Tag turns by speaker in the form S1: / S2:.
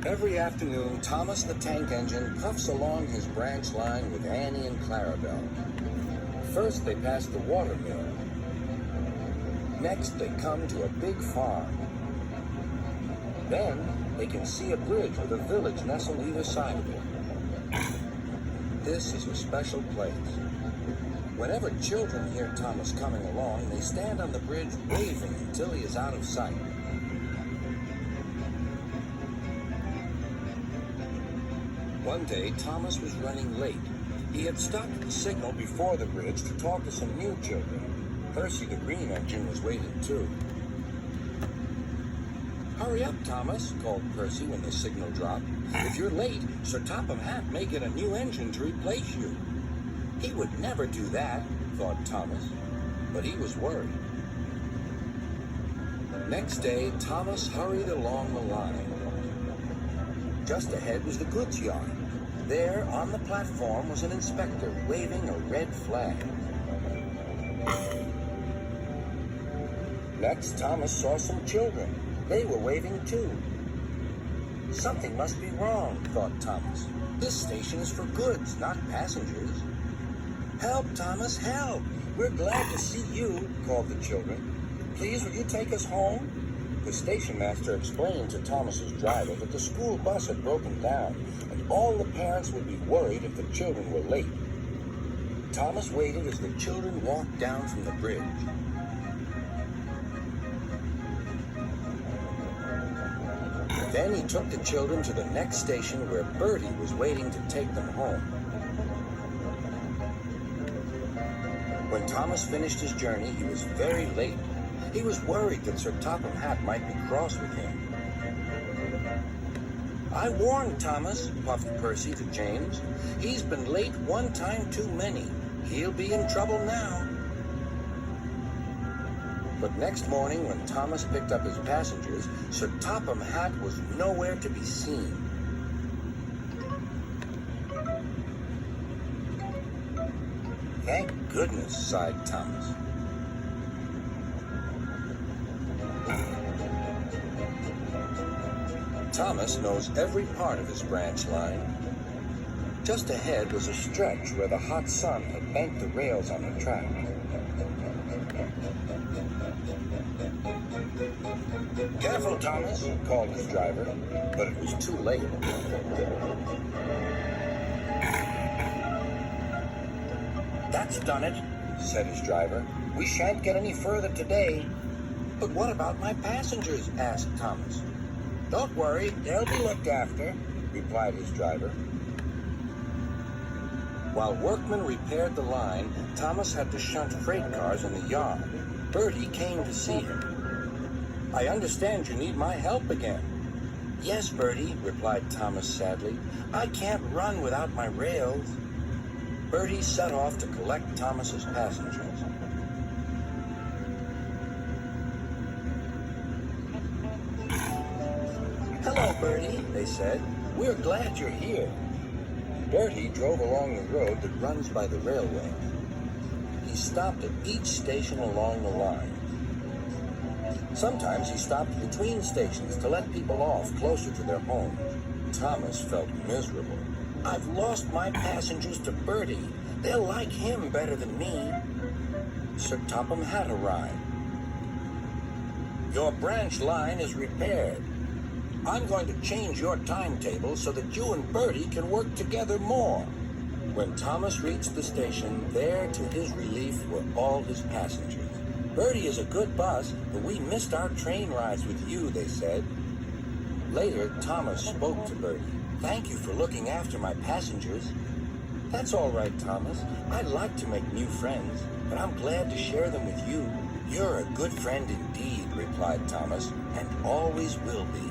S1: Every afternoon, Thomas the Tank Engine puffs along his branch line with Annie and Clarabelle. First, they pass the water mill. Next, they come to a big farm. Then, they can see a bridge with a village nestled either side of it. This is a special place. Whenever children hear Thomas coming along, they stand on the bridge waving until he is out of sight. One day, Thomas was running late. He had stopped at the signal before the bridge to talk to some new children. Percy the Green Engine was waiting too. "Hurry up, Thomas," called Percy when the signal dropped. "If you're late, Sir Topham Hatt may get a new engine to replace you." He would never do that, thought Thomas, but he was worried. Next day, Thomas hurried along the line. Just ahead was the goods yard. There, on the platform, was an inspector waving a red flag. Next, Thomas saw some children. They were waving too. Something must be wrong, thought Thomas. This station is for goods, not passengers. "Help, Thomas, help! We're glad to see you," called the children. "Please, will you take us home?" The station master explained to Thomas's driver that the school bus had broken down, and all the parents would be worried if the children were late. Thomas waited as the children walked down from the bridge. Then he took the children to the next station where Bertie was waiting to take them home. When Thomas finished his journey, he was very late. He was worried that Sir Topham Hatt might be cross with him. "I warned Thomas," puffed Percy to James. "He's been late one time too many. He'll be in trouble now." But next morning, when Thomas picked up his passengers, Sir Topham Hatt was nowhere to be seen. "Thank goodness," sighed Thomas. Thomas knows every part of his branch line. Just ahead was a stretch where the hot sun had banked the rails on the track. "Careful, Thomas," called his driver, but it was too late. "That's done it," said his driver. "We shan't get any further today." "But what about my passengers?" asked Thomas. "Don't worry, they'll be looked after," replied his driver. While workmen repaired the line, Thomas had to shunt freight cars in the yard. Bertie came to see him. "I understand you need my help again." "Yes, Bertie," replied Thomas sadly. "I can't run without my rails." Bertie set off to collect Thomas's passengers. "Hello, Bertie," they said. "We're glad you're here." Bertie drove along the road that runs by the railway. He stopped at each station along the line. Sometimes he stopped between stations to let people off closer to their homes. Thomas felt miserable. "I've lost my passengers to Bertie. They'll like him better than me." Sir Topham Hatt arrived. "Your branch line is repaired. I'm going to change your timetable so that you and Bertie can work together more." When Thomas reached the station, there, to his relief, were all his passengers. "Bertie is a good bus, but we missed our train rides with you," they said. Later, Thomas spoke to Bertie. "Thank you for looking after my passengers." "That's all right, Thomas. I like to make new friends, but I'm glad to share them with you." "You're a good friend indeed," replied Thomas, "and always will be."